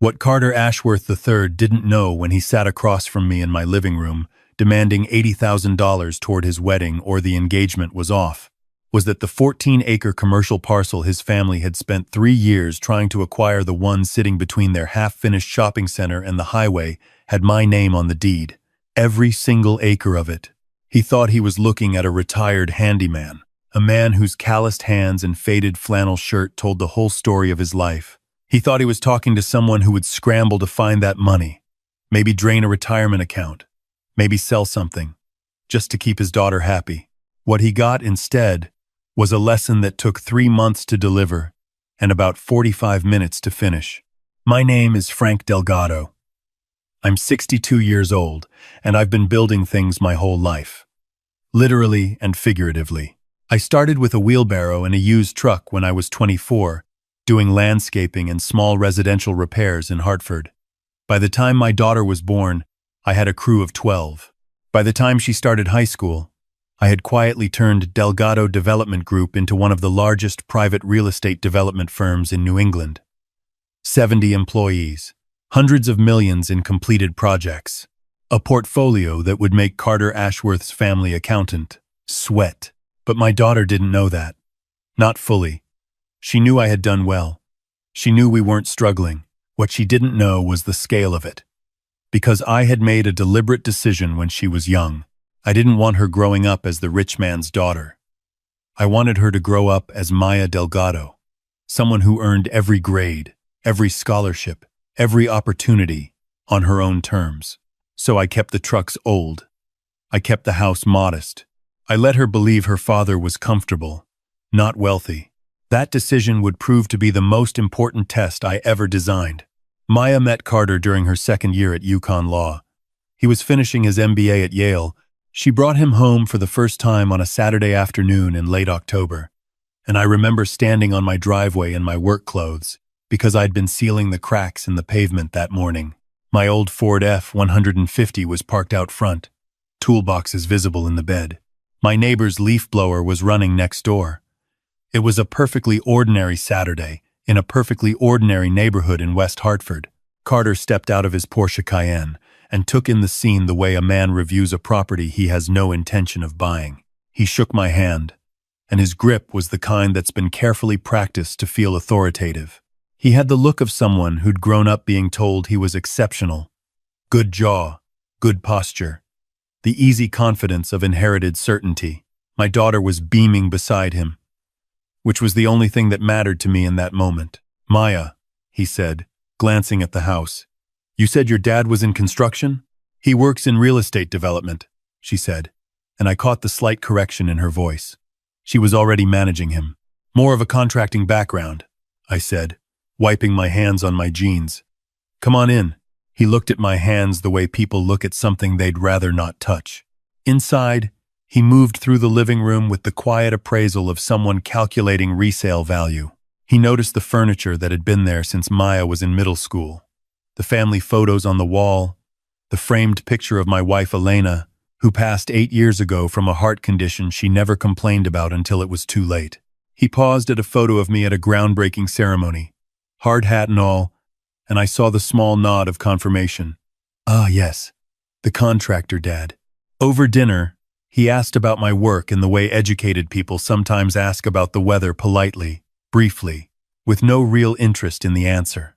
What Carter Ashworth III didn't know when he sat across from me in my living room, demanding $80,000 toward his wedding or the engagement was off, was that the 14-acre commercial parcel his family had spent 3 years trying to acquire, the one sitting between their half-finished shopping center and the highway, had my name on the deed. Every single acre of it. He thought he was looking at a retired handyman, a man whose calloused hands and faded flannel shirt told the whole story of his life. He thought he was talking to someone who would scramble to find that money, maybe drain a retirement account, maybe sell something, just to keep his daughter happy. What he got instead was a lesson that took 3 months to deliver and about 45 minutes to finish. My name is Frank Delgado. I'm 62 years old, and I've been building things my whole life, literally and figuratively. I started with a wheelbarrow and a used truck when I was 24, doing landscaping and small residential repairs in Hartford. By the time my daughter was born, I had a crew of 12. By the time she started high school, I had quietly turned Delgado Development Group into one of the largest private real estate development firms in New England. 70 employees, hundreds of millions in completed projects, a portfolio that would make Carter Ashworth's family accountant sweat. But my daughter didn't know that. Not fully. She knew I had done well. She knew we weren't struggling. What she didn't know was the scale of it. Because I had made a deliberate decision when she was young. I didn't want her growing up as the rich man's daughter. I wanted her to grow up as Maya Delgado, someone who earned every grade, every scholarship, every opportunity on her own terms. So I kept the trucks old. I kept the house modest. I let her believe her father was comfortable, not wealthy. That decision would prove to be the most important test I ever designed. Maya met Carter during her second year at UConn Law. He was finishing his MBA at Yale. She brought him home for the first time on a Saturday afternoon in late October, and I remember standing on my driveway in my work clothes because I'd been sealing the cracks in the pavement that morning. My old Ford F-150 was parked out front, toolboxes visible in the bed. My neighbor's leaf blower was running next door. It was a perfectly ordinary Saturday in a perfectly ordinary neighborhood in West Hartford. Carter stepped out of his Porsche Cayenne and took in the scene the way a man reviews a property he has no intention of buying. He shook my hand, and his grip was the kind that's been carefully practiced to feel authoritative. He had the look of someone who'd grown up being told he was exceptional. Good jaw, good posture, the easy confidence of inherited certainty. My daughter was beaming beside him, which was the only thing that mattered to me in that moment. Maya, he said, glancing at the house. You said your dad was in construction? He works in real estate development, she said, and I caught the slight correction in her voice. She was already managing him. More of a contracting background, I said, wiping my hands on my jeans. Come on in. He looked at my hands the way people look at something they'd rather not touch. Inside, he moved through the living room with the quiet appraisal of someone calculating resale value. He noticed the furniture that had been there since Maya was in middle school. The family photos on the wall, the framed picture of my wife Elena, who passed 8 years ago from a heart condition she never complained about until it was too late. He paused at a photo of me at a groundbreaking ceremony, hard hat and all, and I saw the small nod of confirmation. Ah, yes, the contractor dad. Over dinner, he asked about my work in the way educated people sometimes ask about the weather, politely, briefly, with no real interest in the answer.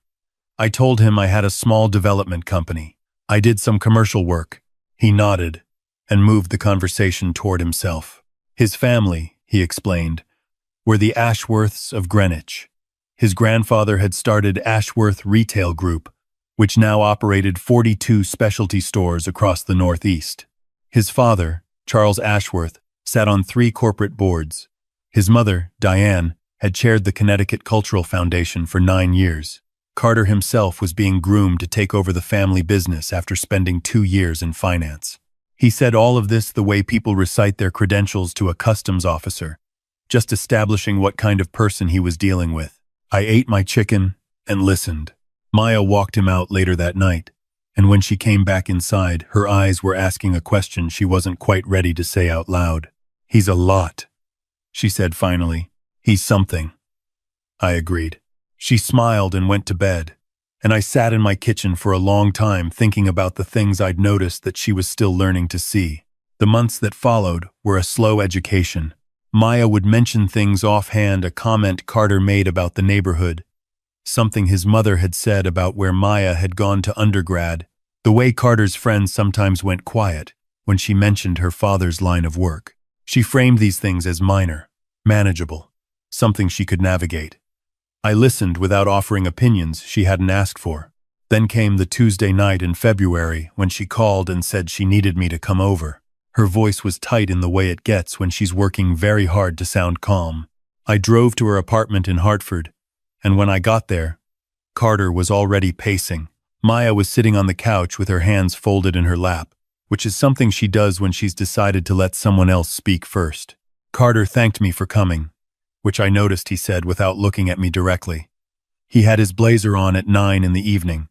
I told him I had a small development company. I did some commercial work. He nodded and moved the conversation toward himself. His family, he explained, were the Ashworths of Greenwich. His grandfather had started Ashworth Retail Group, which now operated 42 specialty stores across the Northeast. His father, Charles Ashworth, sat on 3 corporate boards. His mother, Diane, had chaired the Connecticut Cultural Foundation for 9 years. Carter himself was being groomed to take over the family business after spending 2 years in finance. He said all of this the way people recite their credentials to a customs officer, just establishing what kind of person he was dealing with. I ate my chicken and listened. Maya walked him out later that night, and when she came back inside, her eyes were asking a question she wasn't quite ready to say out loud. He's a lot, she said finally. He's something. I agreed. She smiled and went to bed, and I sat in my kitchen for a long time thinking about the things I'd noticed that she was still learning to see. The months that followed were a slow education. Maya would mention things offhand, a comment Carter made about the neighborhood, something his mother had said about where Maya had gone to undergrad, the way Carter's friends sometimes went quiet when she mentioned her father's line of work. She framed these things as minor, manageable, something she could navigate. I listened without offering opinions she hadn't asked for. Then came the Tuesday night in February when she called and said she needed me to come over. Her voice was tight in the way it gets when she's working very hard to sound calm. I drove to her apartment in Hartford, and when I got there, Carter was already pacing. Maya was sitting on the couch with her hands folded in her lap, which is something she does when she's decided to let someone else speak first. Carter thanked me for coming, which I noticed he said without looking at me directly. He had his blazer on at 9 in the evening,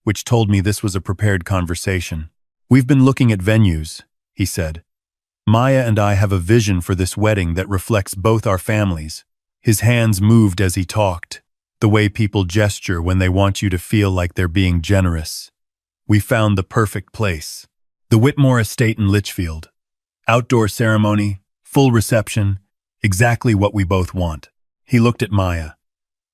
which told me this was a prepared conversation. "We've been looking at venues," he said. "Maya and I have a vision for this wedding that reflects both our families." His hands moved as he talked, the way people gesture when they want you to feel like they're being generous. "We found the perfect place. The Whitmore Estate in Litchfield. Outdoor ceremony, full reception, exactly what we both want." He looked at Maya.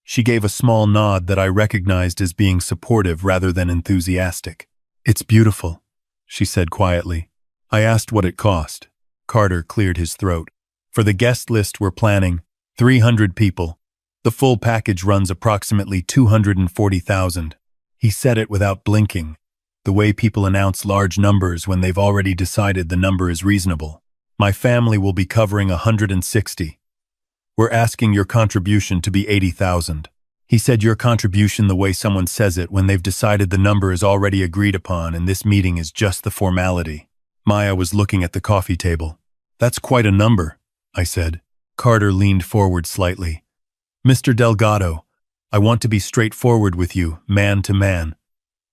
She gave a small nod that I recognized as being supportive rather than enthusiastic. "It's beautiful," she said quietly. I asked what it cost. Carter cleared his throat. "For the guest list we're planning, 300 people. The full package runs approximately $240,000. He said it without blinking, the way people announce large numbers when they've already decided the number is reasonable. "My family will be covering 160. We're asking your contribution to be 80,000. He said your contribution the way someone says it when they've decided the number is already agreed upon and this meeting is just the formality. Maya was looking at the coffee table. "That's quite a number," I said. Carter leaned forward slightly. "Mr. Delgado, I want to be straightforward with you, man to man.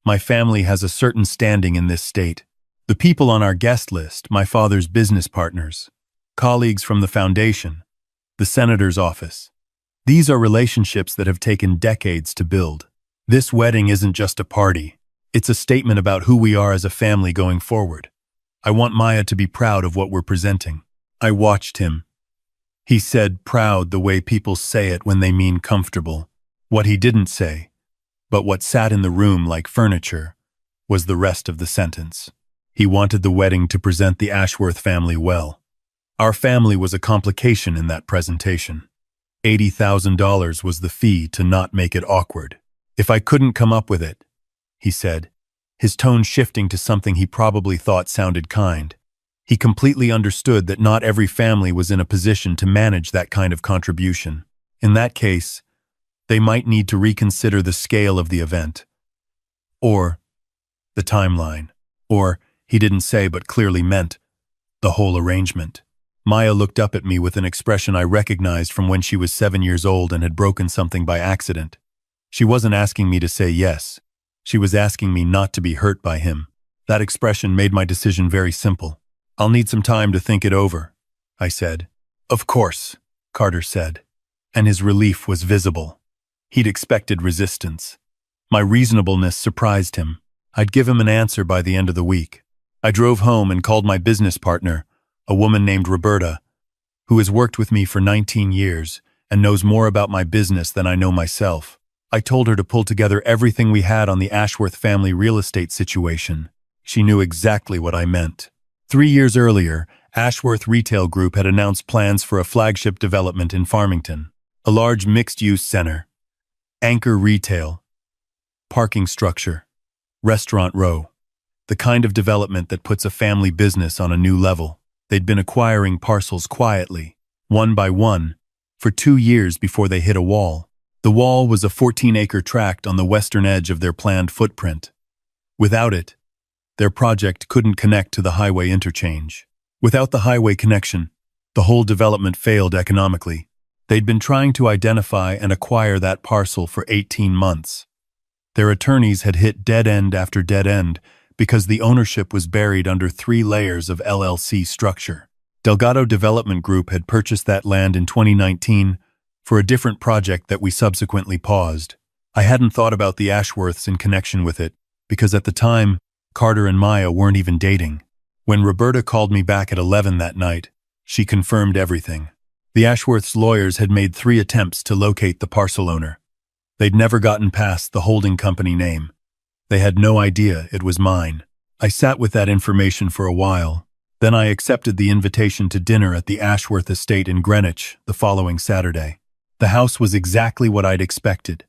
My family has a certain standing in this state. The people on our guest list, my father's business partners, colleagues from the foundation, the senator's office. These are relationships that have taken decades to build. This wedding isn't just a party. It's a statement about who we are as a family going forward. I want Maya to be proud of what we're presenting." I watched him. He said proud the way people say it when they mean comfortable. What he didn't say, but what sat in the room like furniture, was the rest of the sentence. He wanted the wedding to present the Ashworth family well. Our family was a complication in that presentation. $80,000 was the fee to not make it awkward. "If I couldn't come up with it," he said, his tone shifting to something he probably thought sounded kind. He completely understood that not every family was in a position to manage that kind of contribution. In that case, they might need to reconsider the scale of the event, or the timeline, or, he didn't say but clearly meant, the whole arrangement. Maya looked up at me with an expression I recognized from when she was 7 years old and had broken something by accident. She wasn't asking me to say yes. She was asking me not to be hurt by him. That expression made my decision very simple. "I'll need some time to think it over," I said. "Of course," Carter said, and his relief was visible. He'd expected resistance. My reasonableness surprised him. I'd give him an answer by the end of the week. I drove home and called my business partner, a woman named Roberta, who has worked with me for 19 years and knows more about my business than I know myself. I told her to pull together everything we had on the Ashworth family real estate situation. She knew exactly what I meant. 3 years earlier, Ashworth Retail Group had announced plans for a flagship development in Farmington, a large mixed-use center, anchor retail, parking structure, restaurant row, the kind of development that puts a family business on a new level. They'd been acquiring parcels quietly, one by one, for 2 years before they hit a wall. The wall was a 14-acre tract on the western edge of their planned footprint. Without it, their project couldn't connect to the highway interchange. Without the highway connection, the whole development failed economically. They'd been trying to identify and acquire that parcel for 18 months. Their attorneys had hit dead end after dead end because the ownership was buried under 3 layers of LLC structure. Delgado Development Group had purchased that land in 2019 for a different project that we subsequently paused. I hadn't thought about the Ashworths in connection with it, because at the time, Carter and Maya weren't even dating. When Roberta called me back at 11 that night, she confirmed everything. The Ashworths' lawyers had made 3 attempts to locate the parcel owner. They'd never gotten past the holding company name. They had no idea it was mine. I sat with that information for a while. Then I accepted the invitation to dinner at the Ashworth estate in Greenwich the following Saturday. The house was exactly what I'd expected.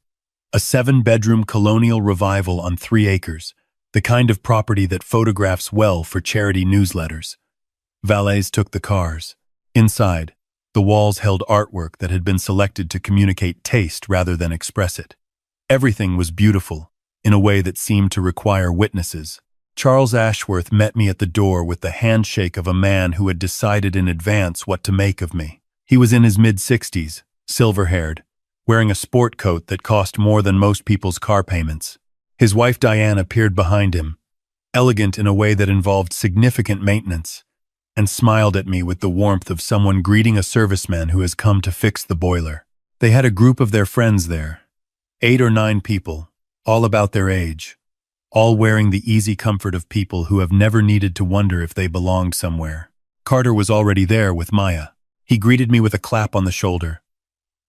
A 7-bedroom colonial revival on 3 acres, the kind of property that photographs well for charity newsletters. Valets took the cars. Inside, the walls held artwork that had been selected to communicate taste rather than express it. Everything was beautiful, in a way that seemed to require witnesses. Charles Ashworth met me at the door with the handshake of a man who had decided in advance what to make of me. He was in his mid-60s, silver-haired, wearing a sport coat that cost more than most people's car payments. His wife Diane appeared behind him, elegant in a way that involved significant maintenance, and smiled at me with the warmth of someone greeting a serviceman who has come to fix the boiler. They had a group of their friends there, 8 or 9 people, all about their age, all wearing the easy comfort of people who have never needed to wonder if they belonged somewhere. Carter was already there with Maya. He greeted me with a clap on the shoulder,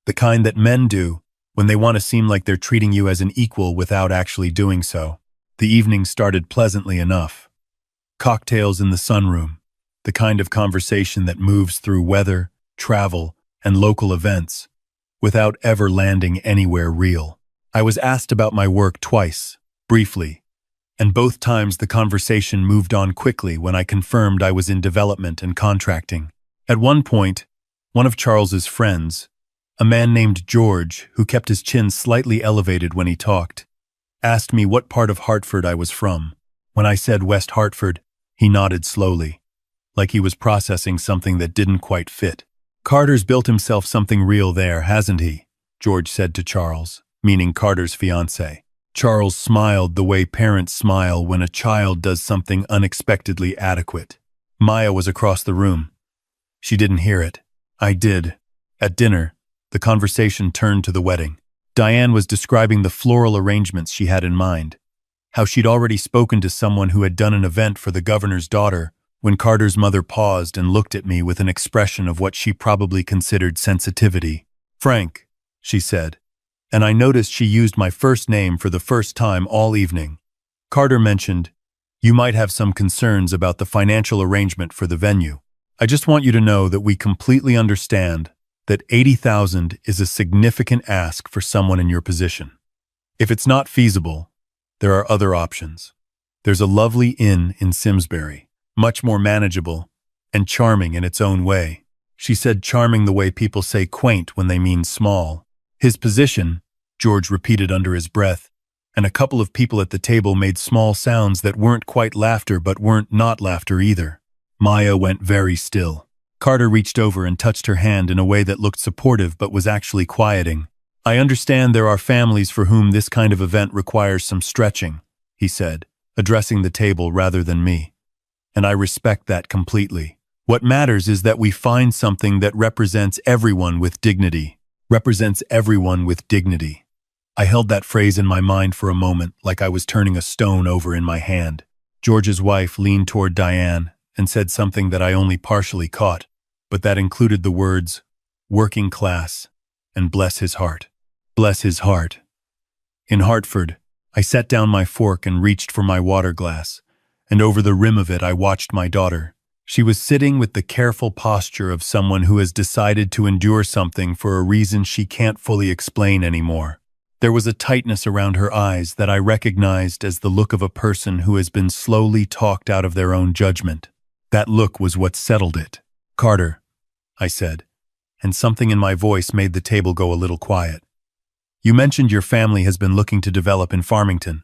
the kind that men do when they want to seem like they're treating you as an equal without actually doing so. The evening started pleasantly enough. Cocktails in the sunroom, the kind of conversation that moves through weather, travel, and local events, without ever landing anywhere real. I was asked about my work twice, briefly, and both times the conversation moved on quickly when I confirmed I was in development and contracting. At one point, one of Charles's friends, a man named George, who kept his chin slightly elevated when he talked, asked me what part of Hartford I was from. When I said West Hartford, he nodded slowly, like he was processing something that didn't quite fit. "Carter's built himself something real there, hasn't he?" George said to Charles, meaning Carter's fiancé. Charles smiled the way parents smile when a child does something unexpectedly adequate. Maya was across the room. She didn't hear it. I did. At dinner, the conversation turned to the wedding. Diane was describing the floral arrangements she had in mind, how she'd already spoken to someone who had done an event for the governor's daughter, when Carter's mother paused and looked at me with an expression of what she probably considered sensitivity. "Frank," she said, and I noticed she used my first name for the first time all evening. Carter mentioned, "You might have some concerns about the financial arrangement for the venue. I just want you to know that we completely understand that $80,000 is a significant ask for someone in your position. If it's not feasible, there are other options. There's a lovely inn in Simsbury, much more manageable and charming in its own way." She said charming the way people say quaint when they mean small. "His position," George repeated under his breath, and a couple of people at the table made small sounds that weren't quite laughter but weren't not laughter either. Maya went very still. Carter reached over and touched her hand in a way that looked supportive but was actually quieting. "I understand there are families for whom this kind of event requires some stretching," he said, addressing the table rather than me. "And I respect that completely. What matters is that we find something that represents everyone with dignity. Represents everyone with dignity." I held that phrase in my mind for a moment, like I was turning a stone over in my hand. George's wife leaned toward Diane and said something that I only partially caught, but that included the words, "working class," and "bless his heart." Bless his heart. In Hartford, I set down my fork and reached for my water glass, and over the rim of it I watched my daughter. She was sitting with the careful posture of someone who has decided to endure something for a reason she can't fully explain anymore. There was a tightness around her eyes that I recognized as the look of a person who has been slowly talked out of their own judgment. That look was what settled it. "Carter," I said, and something in my voice made the table go a little quiet. "You mentioned your family has been looking to develop in Farmington,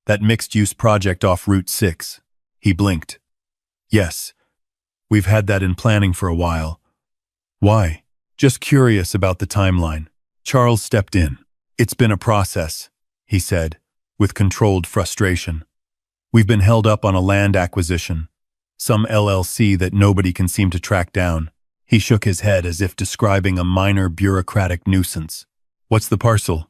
that mixed-use project off Route 6. He blinked. "Yes. We've had that in planning for a while." "Why?" "Just curious about the timeline." Charles stepped in. "It's been a process," he said, with controlled frustration. "We've been held up on a land acquisition, some LLC that nobody can seem to track down." He shook his head as if describing a minor bureaucratic nuisance. "What's the parcel?"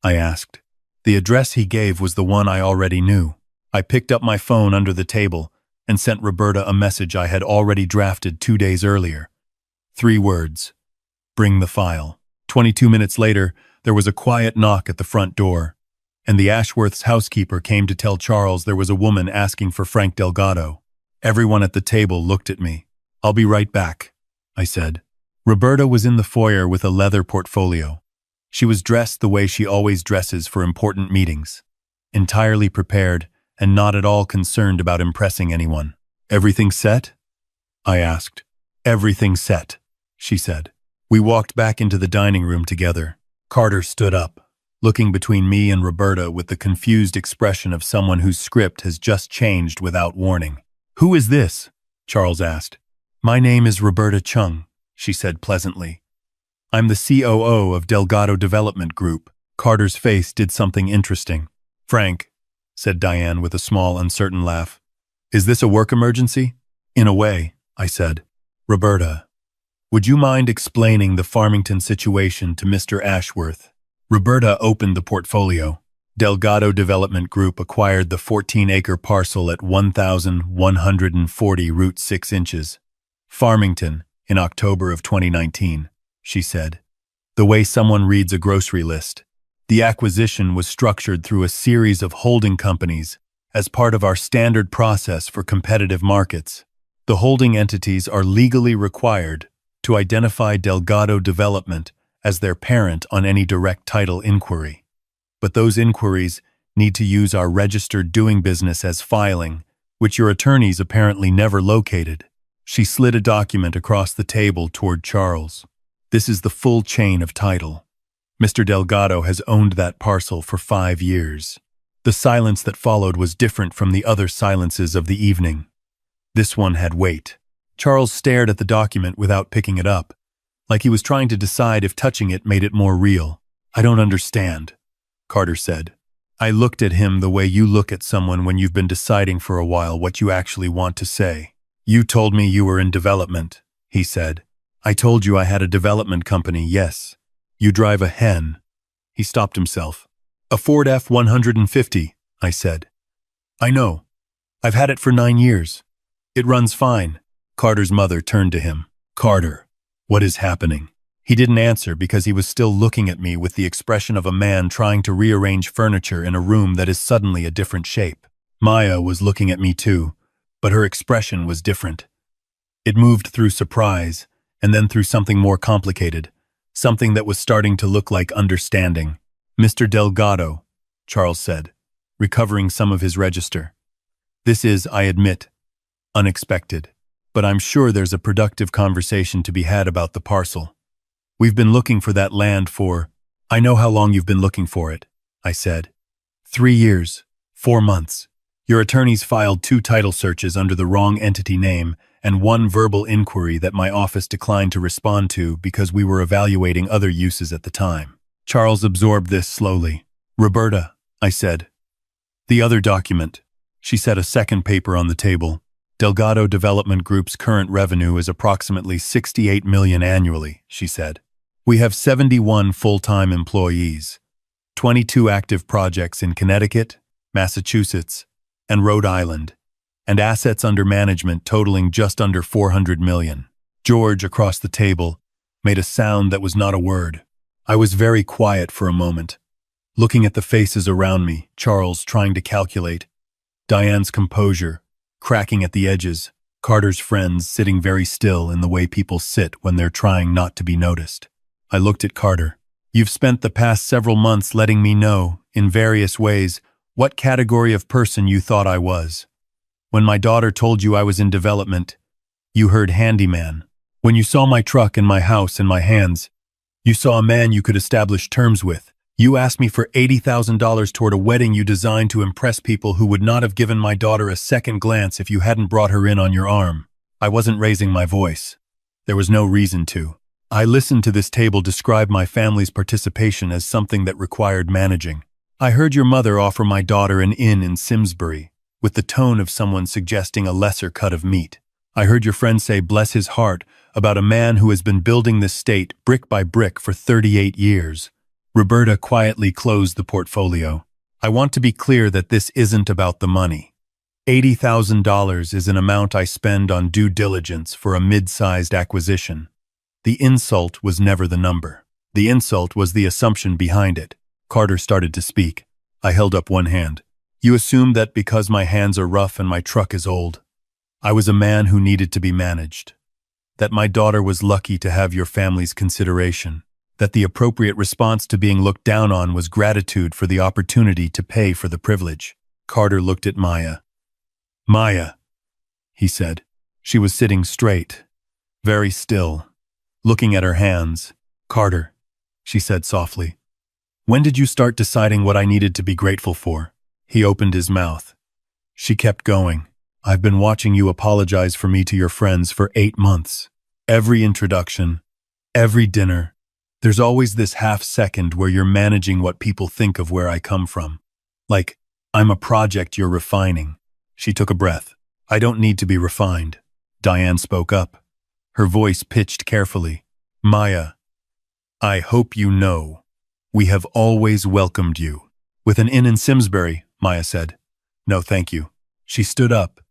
I asked. The address he gave was the one I already knew. I picked up my phone under the table and sent Roberta a message I had already drafted 2 days earlier. 3 words. Bring the file. 22 minutes later, there was a quiet knock at the front door, and the Ashworth's housekeeper came to tell Charles there was a woman asking for Frank Delgado. Everyone at the table looked at me. "I'll be right back," I said. Roberta was in the foyer with a leather portfolio. She was dressed the way she always dresses for important meetings, entirely prepared and not at all concerned about impressing anyone. "Everything set?" I asked. "Everything set," she said. We walked back into the dining room together. Carter stood up, looking between me and Roberta with the confused expression of someone whose script has just changed without warning. "Who is this?" Charles asked. "My name is Roberta Chung," she said pleasantly. "I'm the COO of Delgado Development Group." Carter's face did something interesting. "Frank," said Diane with a small, uncertain laugh. "Is this a work emergency?" "In a way," I said. "Roberta, would you mind explaining the Farmington situation to Mr. Ashworth?" Roberta opened the portfolio. Delgado Development Group acquired the 14-acre parcel at 1,140 root 6 inches. Farmington, in October of 2019, she said. The way someone reads a grocery list. The acquisition was structured through a series of holding companies as part of our standard process for competitive markets. The holding entities are legally required to identify Delgado Development as their parent on any direct title inquiry. But those inquiries need to use our registered doing business as filing, which your attorneys apparently never located. She slid a document across the table toward Charles. "This is the full chain of title. Mr. Delgado has owned that parcel for 5 years. The silence that followed was different from the other silences of the evening. This one had weight." Charles stared at the document without picking it up, like he was trying to decide if touching it made it more real. "I don't understand," Carter said. "I looked at him the way you look at someone when you've been deciding for a while what you actually want to say. You told me you were in development," he said. "I told you I had a development company, yes. You drive a hen." He stopped himself. "A Ford F-150, I said. "I know. I've had it for 9 years. It runs fine." Carter's mother turned to him. "Carter, what is happening?" He didn't answer because he was still looking at me with the expression of a man trying to rearrange furniture in a room that is suddenly a different shape. Maya was looking at me too, but her expression was different. It moved through surprise, and then through something more complicated, something that was starting to look like understanding. "Mr. Delgado," Charles said, recovering some of his register. "This is, I admit, unexpected, but I'm sure there's a productive conversation to be had about the parcel. We've been looking for that land for—" "I know how long you've been looking for it," I said. 3 years, 4 months. Your attorneys filed 2 title searches under the wrong entity name and 1 verbal inquiry that my office declined to respond to because we were evaluating other uses at the time." Charles absorbed this slowly. "Roberta," I said. "The other document." She set a second paper on the table. "Delgado Development Group's current revenue is approximately $68 million annually," she said. "We have 71 full-time employees, 22 active projects in Connecticut, Massachusetts, and Rhode Island, and assets under management totaling just under $400 million. George, across the table, made a sound that was not a word. I was very quiet for a moment, looking at the faces around me, Charles trying to calculate, Diane's composure cracking at the edges, Carter's friends sitting very still in the way people sit when they're trying not to be noticed. I looked at Carter. "You've spent the past several months letting me know, in various ways, what category of person you thought I was. When my daughter told you I was in development, you heard handyman. When you saw my truck and my house in my hands, you saw a man you could establish terms with. You asked me for $80,000 toward a wedding you designed to impress people who would not have given my daughter a second glance if you hadn't brought her in on your arm. I wasn't raising my voice. There was no reason to. I listened to this table describe my family's participation as something that required managing. I heard your mother offer my daughter an inn in Simsbury, with the tone of someone suggesting a lesser cut of meat. I heard your friend say, bless his heart, about a man who has been building this state brick by brick for 38 years. Roberta quietly closed the portfolio. I want to be clear that this isn't about the money. $80,000 is an amount I spend on due diligence for a mid-sized acquisition. The insult was never the number. The insult was the assumption behind it. Carter started to speak. I held up one hand. You assume that because my hands are rough and my truck is old, I was a man who needed to be managed. That my daughter was lucky to have your family's consideration. That the appropriate response to being looked down on was gratitude for the opportunity to pay for the privilege. Carter looked at Maya. Maya, he said. She was sitting straight, very still, looking at her hands. Carter, she said softly. When did you start deciding what I needed to be grateful for? He opened his mouth. She kept going. I've been watching you apologize for me to your friends for 8 months. Every introduction, every dinner, there's always this half-second where you're managing what people think of where I come from. Like, I'm a project you're refining. She took a breath. I don't need to be refined. Diane spoke up. Her voice pitched carefully. Maya, I hope you know, we have always welcomed you. With an inn in Simsbury, Maya said. No, thank you. She stood up,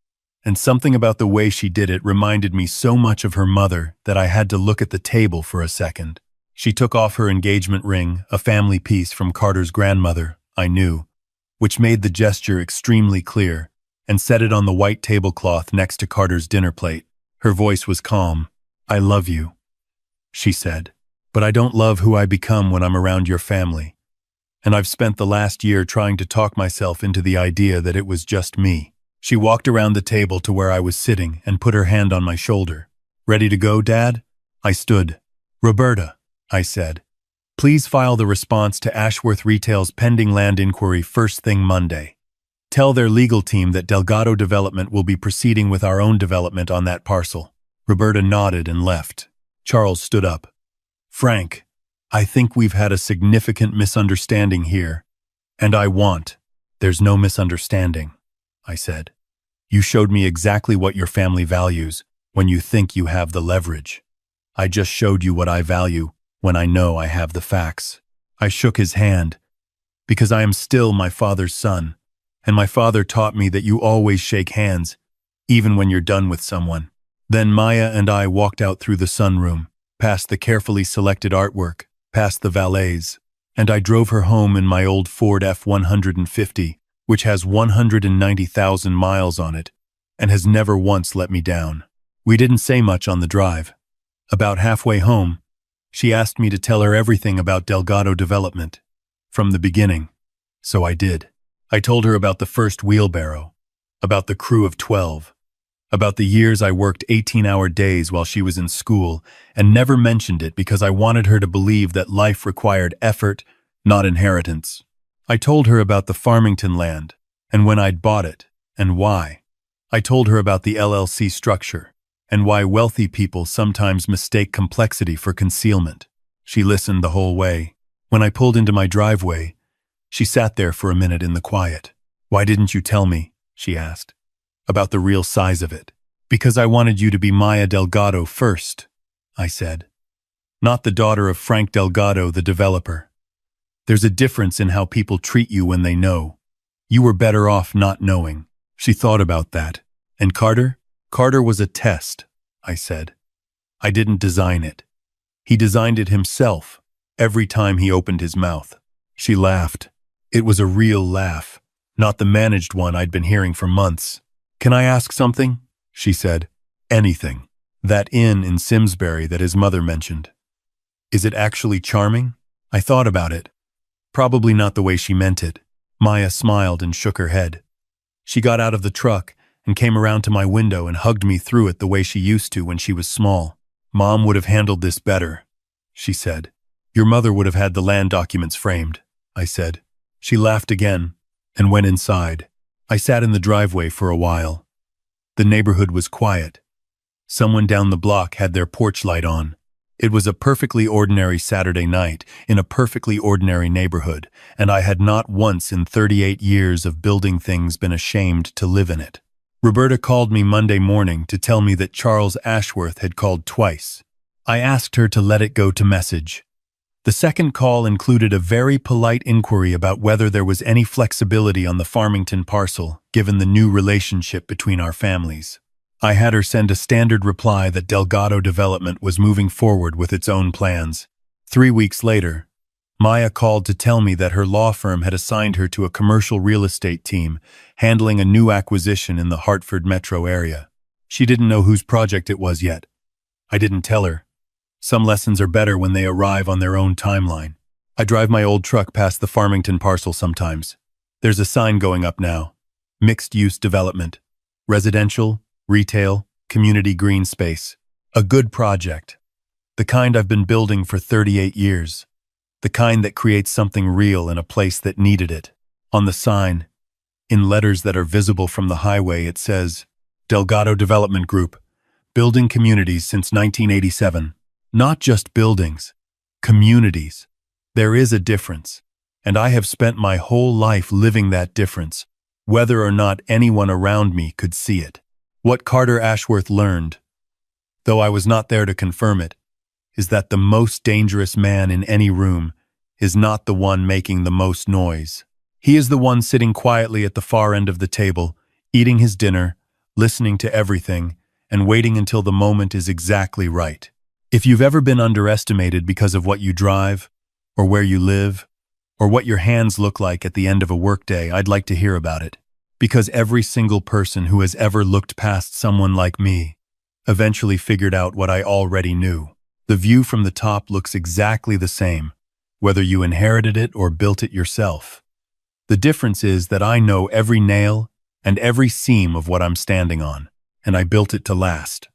and something about the way she did it reminded me so much of her mother that I had to look at the table for a second. She took off her engagement ring, a family piece from Carter's grandmother, I knew, which made the gesture extremely clear, and set it on the white tablecloth next to Carter's dinner plate. Her voice was calm. I love you, she said, but I don't love who I become when I'm around your family. And I've spent the last year trying to talk myself into the idea that it was just me. She walked around the table to where I was sitting and put her hand on my shoulder. Ready to go, Dad? I stood. Roberta, I said, please file the response to Ashworth Retail's pending land inquiry first thing Monday. Tell their legal team that Delgado Development will be proceeding with our own development on that parcel. Roberta nodded and left. Charles stood up. Frank, I think we've had a significant misunderstanding here, and there's no misunderstanding, I said. You showed me exactly what your family values when you think you have the leverage. I just showed you what I value when I know I have the facts. I shook his hand, because I am still my father's son, and my father taught me that you always shake hands, even when you're done with someone. Then Maya and I walked out through the sunroom, past the carefully selected artwork, past the valets, and I drove her home in my old Ford F-150, which has 190,000 miles on it, and has never once let me down. We didn't say much on the drive. About halfway home, she asked me to tell her everything about Delgado Development, from the beginning, so I did. I told her about the first wheelbarrow, about the crew of 12, about the years I worked 18-hour days while she was in school, and never mentioned it because I wanted her to believe that life required effort, not inheritance. I told her about the Farmington land, and when I'd bought it, and why. I told her about the LLC structure, and why wealthy people sometimes mistake complexity for concealment. She listened the whole way. When I pulled into my driveway, she sat there for a minute in the quiet. Why didn't you tell me, she asked, about the real size of it? Because I wanted you to be Maya Delgado first, I said. Not the daughter of Frank Delgado, the developer. There's a difference in how people treat you when they know. You were better off not knowing. She thought about that. And Carter? Carter was a test, I said. I didn't design it. He designed it himself, every time he opened his mouth. She laughed. It was a real laugh, not the managed one I'd been hearing for months. Can I ask something? She said. Anything. That inn in Simsbury that his mother mentioned. Is it actually charming? I thought about it. Probably not the way she meant it. Maya smiled and shook her head. She got out of the truck and came around to my window and hugged me through it the way she used to when she was small. Mom would have handled this better, she said. Your mother would have had the land documents framed, I said. She laughed again and went inside. I sat in the driveway for a while. The neighborhood was quiet. Someone down the block had their porch light on. It was a perfectly ordinary Saturday night in a perfectly ordinary neighborhood, and I had not once in 38 years of building things been ashamed to live in it. Roberta called me Monday morning to tell me that Charles Ashworth had called twice. I asked her to let it go to message. The second call included a very polite inquiry about whether there was any flexibility on the Farmington parcel, given the new relationship between our families. I had her send a standard reply that Delgado Development was moving forward with its own plans. 3 weeks later, Maya called to tell me that her law firm had assigned her to a commercial real estate team handling a new acquisition in the Hartford metro area. She didn't know whose project it was yet. I didn't tell her. Some lessons are better when they arrive on their own timeline. I drive my old truck past the Farmington parcel sometimes. There's a sign going up now. Mixed-use development. Residential, retail, community green space. A good project. The kind I've been building for 38 years. The kind that creates something real in a place that needed it. On the sign, in letters that are visible from the highway, it says, Delgado Development Group, building communities since 1987. Not just buildings, communities. There is a difference, and I have spent my whole life living that difference, whether or not anyone around me could see it. What Carter Ashworth learned, though I was not there to confirm it, is that the most dangerous man in any room is not the one making the most noise. He is the one sitting quietly at the far end of the table, eating his dinner, listening to everything, and waiting until the moment is exactly right. If you've ever been underestimated because of what you drive, or where you live, or what your hands look like at the end of a workday, I'd like to hear about it. Because every single person who has ever looked past someone like me eventually figured out what I already knew. The view from the top looks exactly the same, whether you inherited it or built it yourself. The difference is that I know every nail and every seam of what I'm standing on, and I built it to last.